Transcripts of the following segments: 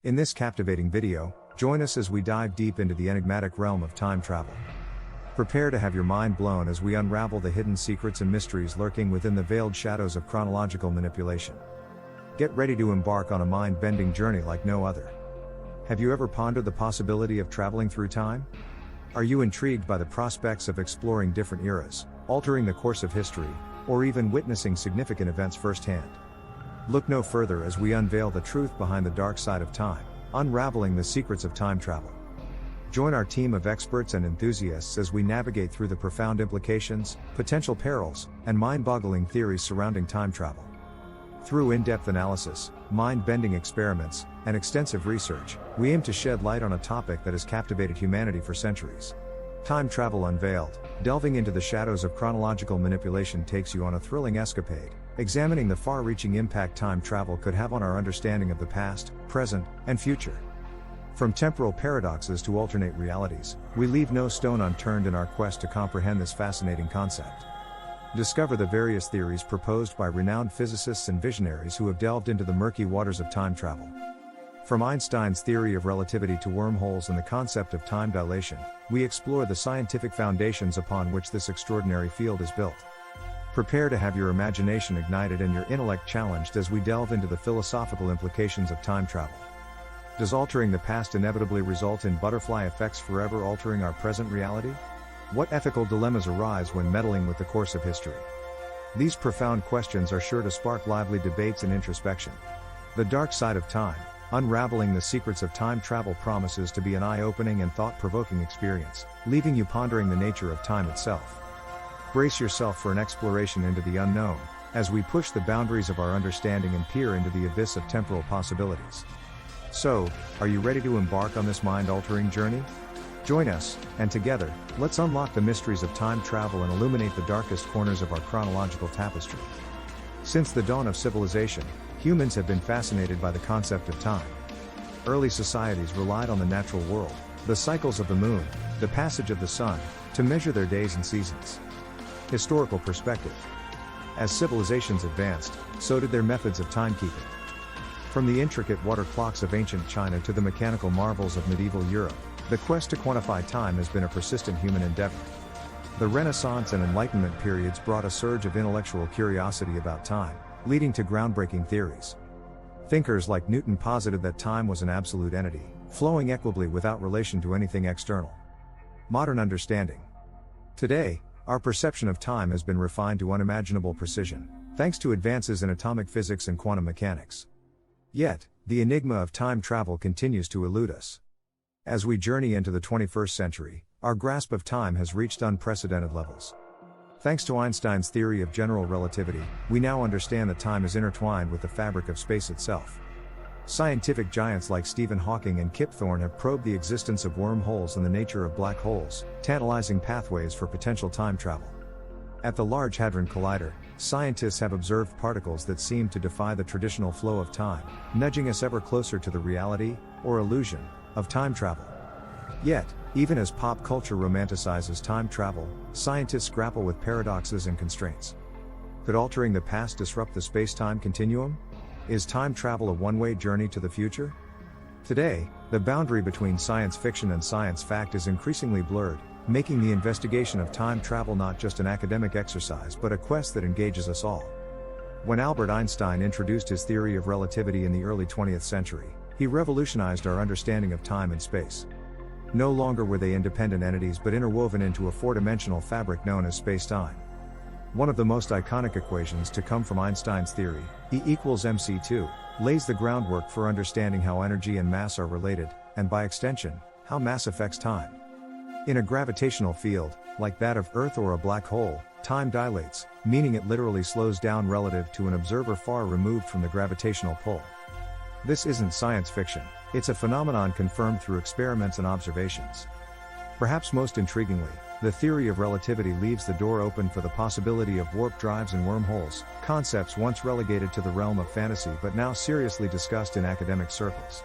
In this captivating video, join us as we dive deep into the enigmatic realm of time travel. Prepare to have your mind blown as we unravel the hidden secrets and mysteries lurking within the veiled shadows of chronological manipulation. Get ready to embark on a mind-bending journey like no other. Have you ever pondered the possibility of traveling through time? Are you intrigued by the prospects of exploring different eras, altering the course of history, or even witnessing significant events firsthand? Look no further as we unveil the truth behind the dark side of time, unraveling the secrets of time travel. Join our team of experts and enthusiasts as we navigate through the profound implications, potential perils, and mind-boggling theories surrounding time travel. Through in-depth analysis, mind-bending experiments, and extensive research, we aim to shed light on a topic that has captivated humanity for centuries. Time Travel Unveiled, delving into the shadows of chronological manipulation, takes you on a thrilling escapade, examining the far-reaching impact time travel could have on our understanding of the past, present, and future. From temporal paradoxes to alternate realities, we leave no stone unturned in our quest to comprehend this fascinating concept. Discover the various theories proposed by renowned physicists and visionaries who have delved into the murky waters of time travel. From Einstein's theory of relativity to wormholes and the concept of time dilation, we explore the scientific foundations upon which this extraordinary field is built. Prepare to have your imagination ignited and your intellect challenged as we delve into the philosophical implications of time travel. Does altering the past inevitably result in butterfly effects forever altering our present reality? What ethical dilemmas arise when meddling with the course of history? These profound questions are sure to spark lively debates and introspection. The dark side of time, unraveling the secrets of time travel, promises to be an eye-opening and thought-provoking experience, leaving you pondering the nature of time itself. Brace yourself for an exploration into the unknown, as we push the boundaries of our understanding and peer into the abyss of temporal possibilities. So, are you ready to embark on this mind-altering journey? Join us, and together, let's unlock the mysteries of time travel and illuminate the darkest corners of our chronological tapestry. Since the dawn of civilization, humans have been fascinated by the concept of time. Early societies relied on the natural world, the cycles of the moon, the passage of the sun, to measure their days and seasons. Historical perspective. As civilizations advanced, so did their methods of timekeeping. From the intricate water clocks of ancient China to the mechanical marvels of medieval Europe, the quest to quantify time has been a persistent human endeavor. The Renaissance and Enlightenment periods brought a surge of intellectual curiosity about time, leading to groundbreaking theories. Thinkers like Newton posited that time was an absolute entity, flowing equably without relation to anything external. Modern understanding. Today, our perception of time has been refined to unimaginable precision, thanks to advances in atomic physics and quantum mechanics. Yet, the enigma of time travel continues to elude us. As we journey into the 21st century, our grasp of time has reached unprecedented levels. Thanks to Einstein's theory of general relativity, we now understand that time is intertwined with the fabric of space itself. Scientific giants like Stephen Hawking and Kip Thorne have probed the existence of wormholes and the nature of black holes, tantalizing pathways for potential time travel. At the Large Hadron Collider, scientists have observed particles that seem to defy the traditional flow of time, nudging us ever closer to the reality, or illusion, of time travel. Yet, even as pop culture romanticizes time travel, scientists grapple with paradoxes and constraints. Could altering the past disrupt the space-time continuum? Is time travel a one-way journey to the future? Today, the boundary between science fiction and science fact is increasingly blurred, making the investigation of time travel not just an academic exercise but a quest that engages us all. When Albert Einstein introduced his theory of relativity in the early 20th century, he revolutionized our understanding of time and space. No longer were they independent entities but interwoven into a four-dimensional fabric known as space-time. One of the most iconic equations to come from Einstein's theory, E equals mc2, lays the groundwork for understanding how energy and mass are related, and by extension, how mass affects time. In a gravitational field, like that of Earth or a black hole, time dilates, meaning it literally slows down relative to an observer far removed from the gravitational pull. This isn't science fiction, it's a phenomenon confirmed through experiments and observations. Perhaps most intriguingly, the theory of relativity leaves the door open for the possibility of warp drives and wormholes, concepts once relegated to the realm of fantasy but now seriously discussed in academic circles.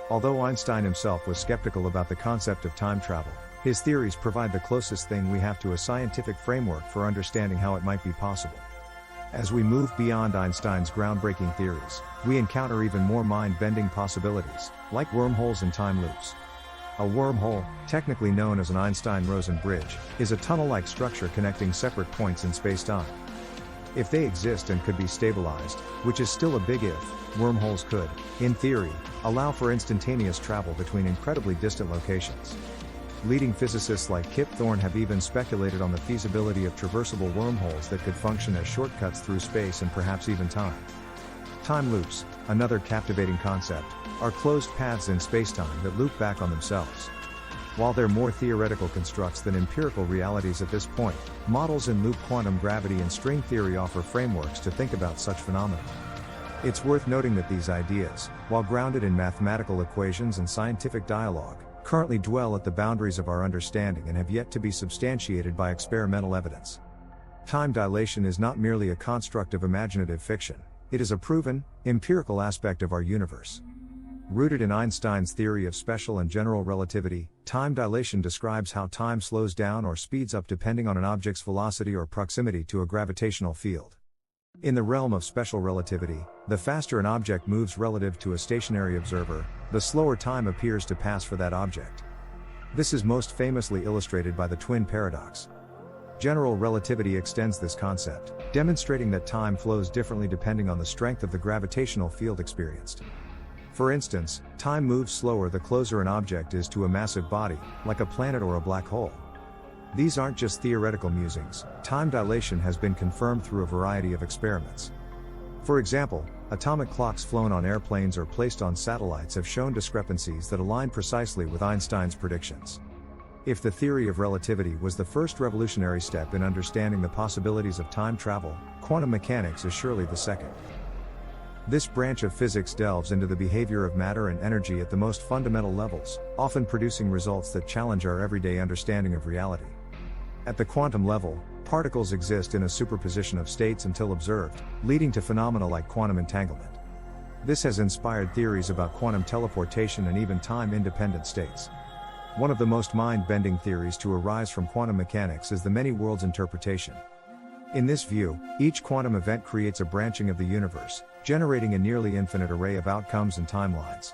Although Einstein himself was skeptical about the concept of time travel, his theories provide the closest thing we have to a scientific framework for understanding how it might be possible. As we move beyond Einstein's groundbreaking theories, we encounter even more mind-bending possibilities, like wormholes and time loops. A wormhole, technically known as an Einstein-Rosen bridge, is a tunnel-like structure connecting separate points in space-time. If they exist and could be stabilized, which is still a big if, wormholes could, in theory, allow for instantaneous travel between incredibly distant locations. Leading physicists like Kip Thorne have even speculated on the feasibility of traversable wormholes that could function as shortcuts through space and perhaps even time. Time loops, another captivating concept, are closed paths in spacetime that loop back on themselves. While they're more theoretical constructs than empirical realities at this point, models in loop quantum gravity and string theory offer frameworks to think about such phenomena. It's worth noting that these ideas, while grounded in mathematical equations and scientific dialogue, currently dwell at the boundaries of our understanding and have yet to be substantiated by experimental evidence. Time dilation is not merely a construct of imaginative fiction, it is a proven, empirical aspect of our universe. Rooted in Einstein's theory of special and general relativity, time dilation describes how time slows down or speeds up depending on an object's velocity or proximity to a gravitational field. In the realm of special relativity, the faster an object moves relative to a stationary observer, the slower time appears to pass for that object. This is most famously illustrated by the twin paradox. General relativity extends this concept, demonstrating that time flows differently depending on the strength of the gravitational field experienced. For instance, time moves slower the closer an object is to a massive body, like a planet or a black hole. These aren't just theoretical musings, time dilation has been confirmed through a variety of experiments. For example, atomic clocks flown on airplanes or placed on satellites have shown discrepancies that align precisely with Einstein's predictions. If the theory of relativity was the first revolutionary step in understanding the possibilities of time travel, quantum mechanics is surely the second. This branch of physics delves into the behavior of matter and energy at the most fundamental levels, often producing results that challenge our everyday understanding of reality. At the quantum level, particles exist in a superposition of states until observed, leading to phenomena like quantum entanglement. This has inspired theories about quantum teleportation and even time-independent states. One of the most mind-bending theories to arise from quantum mechanics is the many-worlds interpretation. In this view, each quantum event creates a branching of the universe, generating a nearly infinite array of outcomes and timelines.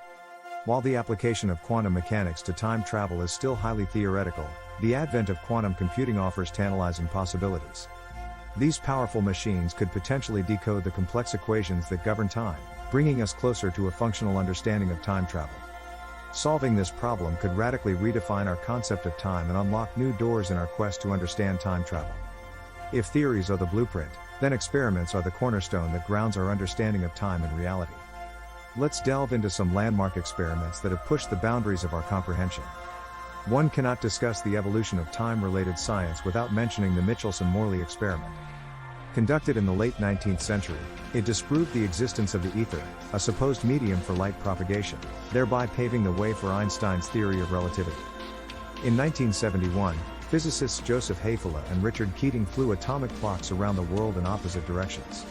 While the application of quantum mechanics to time travel is still highly theoretical, the advent of quantum computing offers tantalizing possibilities. These powerful machines could potentially decode the complex equations that govern time, bringing us closer to a functional understanding of time travel. Solving this problem could radically redefine our concept of time and unlock new doors in our quest to understand time travel. If theories are the blueprint, then experiments are the cornerstone that grounds our understanding of time and reality. Let's delve into some landmark experiments that have pushed the boundaries of our comprehension. One cannot discuss the evolution of time-related science without mentioning the Michelson-Morley experiment. Conducted in the late 19th century, it disproved the existence of the ether, a supposed medium for light propagation, thereby paving the way for Einstein's theory of relativity. In 1971, physicists Joseph Hayfele and Richard Keating flew atomic clocks around the world in opposite directions.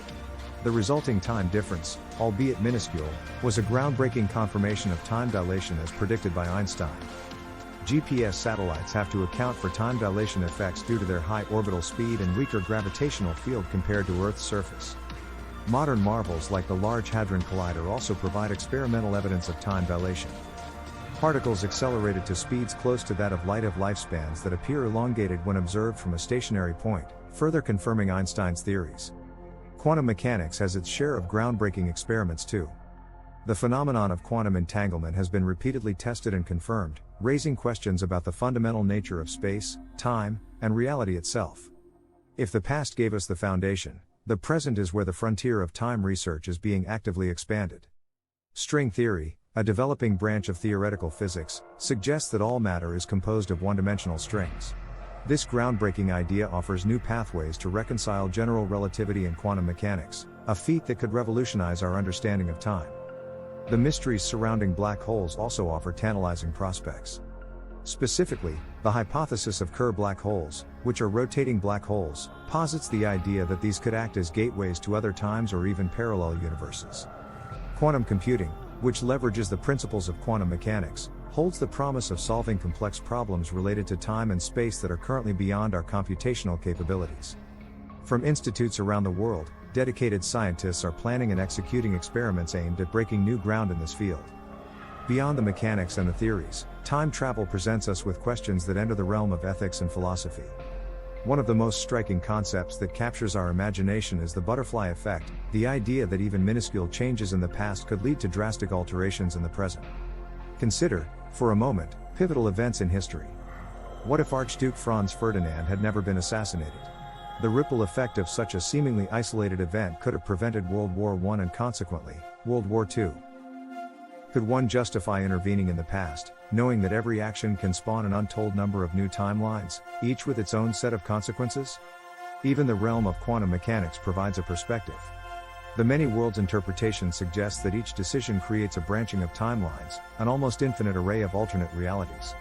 The resulting time difference, albeit minuscule, was a groundbreaking confirmation of time dilation as predicted by Einstein. GPS satellites have to account for time dilation effects due to their high orbital speed and weaker gravitational field compared to Earth's surface. Modern marvels like the Large Hadron Collider also provide experimental evidence of time dilation. Particles accelerated to speeds close to that of light have lifespans that appear elongated when observed from a stationary point, further confirming Einstein's theories. Quantum mechanics has its share of groundbreaking experiments too. The phenomenon of quantum entanglement has been repeatedly tested and confirmed, raising questions about the fundamental nature of space, time, and reality itself. If the past gave us the foundation, the present is where the frontier of time research is being actively expanded. String theory, a developing branch of theoretical physics, suggests that all matter is composed of one-dimensional strings. This groundbreaking idea offers new pathways to reconcile general relativity and quantum mechanics, a feat that could revolutionize our understanding of time. The mysteries surrounding black holes also offer tantalizing prospects. Specifically, the hypothesis of Kerr black holes, which are rotating black holes, posits the idea that these could act as gateways to other times or even parallel universes. Quantum computing, which leverages the principles of quantum mechanics, holds the promise of solving complex problems related to time and space that are currently beyond our computational capabilities. From institutes around the world, dedicated scientists are planning and executing experiments aimed at breaking new ground in this field. Beyond the mechanics and the theories, time travel presents us with questions that enter the realm of ethics and philosophy. One of the most striking concepts that captures our imagination is the butterfly effect, the idea that even minuscule changes in the past could lead to drastic alterations in the present. Consider, for a moment, pivotal events in history. What if Archduke Franz Ferdinand had never been assassinated? The ripple effect of such a seemingly isolated event could have prevented World War I and consequently, World War II. Could one justify intervening in the past, knowing that every action can spawn an untold number of new timelines, each with its own set of consequences? Even the realm of quantum mechanics provides a perspective. The many worlds interpretation suggests that each decision creates a branching of timelines, an almost infinite array of alternate realities.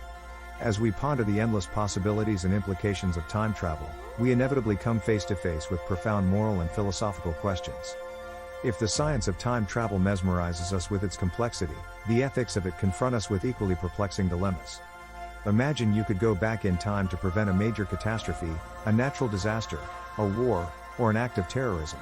As we ponder the endless possibilities and implications of time travel, we inevitably come face to face with profound moral and philosophical questions. If the science of time travel mesmerizes us with its complexity, the ethics of it confront us with equally perplexing dilemmas. Imagine you could go back in time to prevent a major catastrophe, a natural disaster, a war, or an act of terrorism.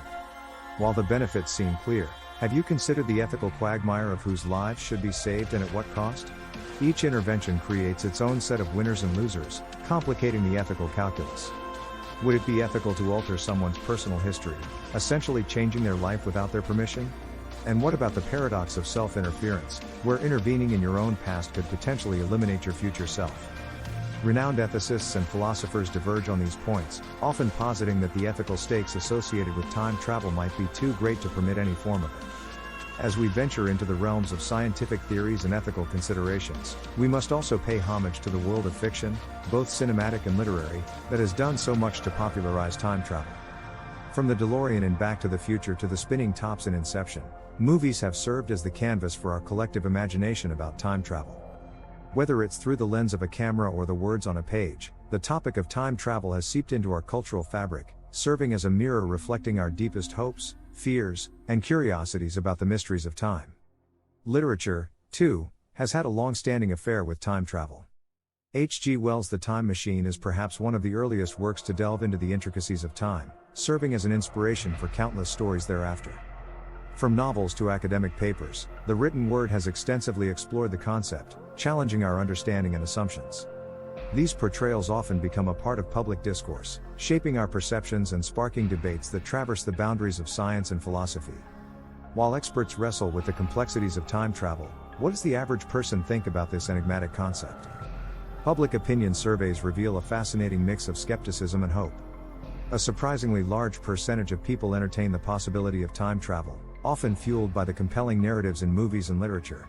While the benefits seem clear, have you considered the ethical quagmire of whose lives should be saved and at what cost? Each intervention creates its own set of winners and losers, complicating the ethical calculus. Would it be ethical to alter someone's personal history, essentially changing their life without their permission? And what about the paradox of self-interference, where intervening in your own past could potentially eliminate your future self? Renowned ethicists and philosophers diverge on these points, often positing that the ethical stakes associated with time travel might be too great to permit any form of it. As we venture into the realms of scientific theories and ethical considerations, we must also pay homage to the world of fiction, both cinematic and literary, that has done so much to popularize time travel. From the DeLorean in Back to the Future to the spinning tops in Inception, movies have served as the canvas for our collective imagination about time travel. Whether it's through the lens of a camera or the words on a page, the topic of time travel has seeped into our cultural fabric, serving as a mirror reflecting our deepest hopes, fears, and curiosities about the mysteries of time. Literature, too, has had a long-standing affair with time travel. H.G. Wells' The Time Machine is perhaps one of the earliest works to delve into the intricacies of time, serving as an inspiration for countless stories thereafter. From novels to academic papers, the written word has extensively explored the concept, challenging our understanding and assumptions. These portrayals often become a part of public discourse, shaping our perceptions and sparking debates that traverse the boundaries of science and philosophy. While experts wrestle with the complexities of time travel, what does the average person think about this enigmatic concept? Public opinion surveys reveal a fascinating mix of skepticism and hope. A surprisingly large percentage of people entertain the possibility of time travel, often fueled by the compelling narratives in movies and literature.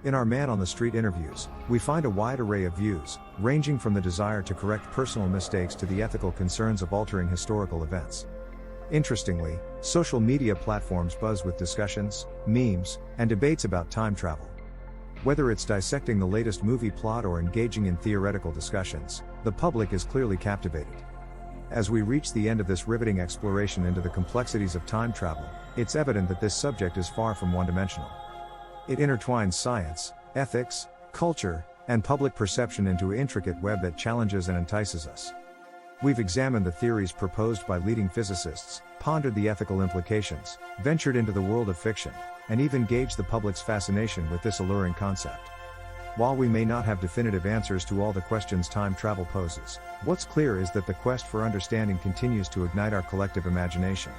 In our man-on-the-street interviews, we find a wide array of views, ranging from the desire to correct personal mistakes to the ethical concerns of altering historical events. Interestingly, social media platforms buzz with discussions, memes, and debates about time travel. Whether it's dissecting the latest movie plot or engaging in theoretical discussions, the public is clearly captivated. As we reach the end of this riveting exploration into the complexities of time travel, it's evident that this subject is far from one-dimensional. It intertwines science, ethics, culture, and public perception into an intricate web that challenges and entices us. We've examined the theories proposed by leading physicists, pondered the ethical implications, ventured into the world of fiction, and even gauged the public's fascination with this alluring concept. While we may not have definitive answers to all the questions time travel poses, what's clear is that the quest for understanding continues to ignite our collective imagination.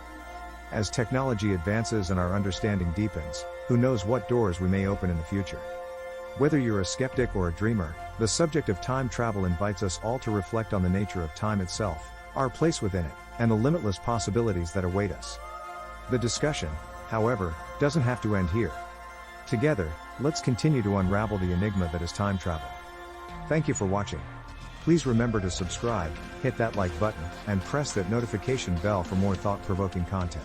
As technology advances and our understanding deepens, who knows what doors we may open in the future. Whether you're a skeptic or a dreamer, the subject of time travel invites us all to reflect on the nature of time itself, our place within it, and the limitless possibilities that await us. The discussion, however, doesn't have to end here. Together, let's continue to unravel the enigma that is time travel. Thank you for watching. Please remember to subscribe, hit that like button, and press that notification bell for more thought-provoking content.